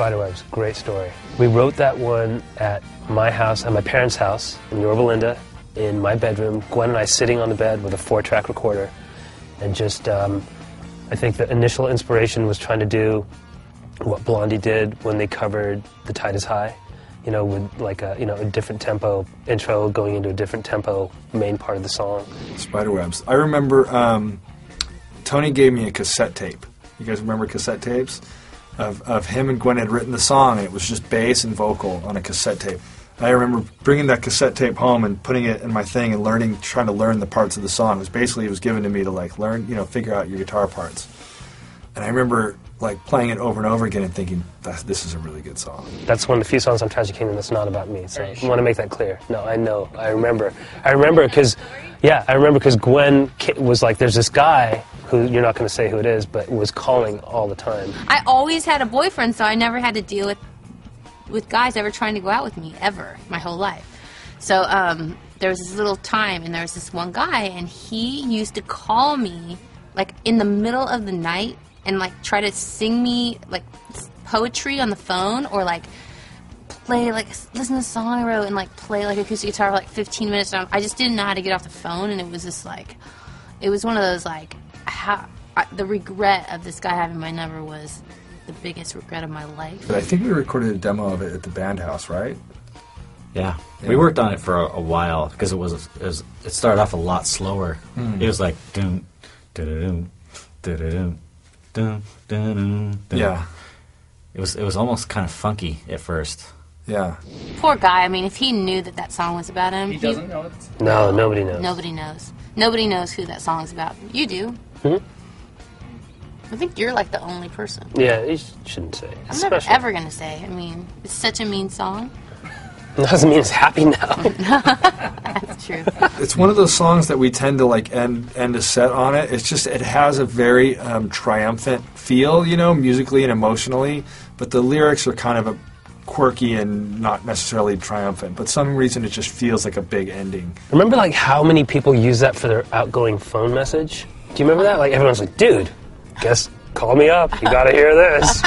Spiderwebs, great story. We wrote that one at my house, at my parents' house in Yorba Linda, in my bedroom. Gwen and I sitting on the bed with a 4-track recorder, and just, I think the initial inspiration was trying to do what Blondie did when they covered The Tide Is High, you know, with like a, you know, a different tempo intro going into a different tempo main part of the song. Spiderwebs. I remember Tony gave me a cassette tape. You guys remember cassette tapes? Of him and Gwen had written the song, and it was just bass and vocal on a cassette tape. And I remember bringing that cassette tape home and putting it in my thing and trying to learn the parts of the song. It was given to me to like learn, you know, figure out your guitar parts. And I remember like playing it over and over again and thinking, this is a really good song. That's one of the few songs on Tragic Kingdom that's not about me, so I want to make that clear. No, I know. I remember because Gwen was like, there's this guy who, you're not going to say who it is, but was calling all the time. I always had a boyfriend, so I never had to deal with guys ever trying to go out with me, ever, my whole life. So there was this little time, and there was this one guy, and he used to call me, like, in the middle of the night and, like, try to sing me, like, poetry on the phone or, like, play, like, listen to the song I wrote and, like, play, like, acoustic guitar for, like, 15 minutes. And I just didn't know how to get off the phone, and it was just, like, it was one of those, like, the regret of this guy having my number was the biggest regret of my life. But I think we recorded a demo of it at the band house, right? Yeah. We worked on it for a while because it started off a lot slower. It was like doom, da-da-doom, da-da-doom, doom, da-da-doom, da-da. Yeah. It was almost kind of funky at first. Yeah. Poor guy. I mean, if he knew that song was about him, He doesn't know it? No, nobody knows. Nobody knows. Nobody knows who that song's about. You do. I think you're like the only person. Yeah, you shouldn't say. I'm never ever going to say. I mean, it's such a mean song. Doesn't mean it's happy now. That's true. It's one of those songs that we tend to like end a set on it. It's just, it has a very triumphant feel, you know, musically and emotionally, but the lyrics are kind of a quirky and not necessarily triumphant, but some reason it just feels like a big ending. Remember like how many people use that for their outgoing phone message? Do you remember that? Like everyone's like, dude, guess call me up, you gotta hear this.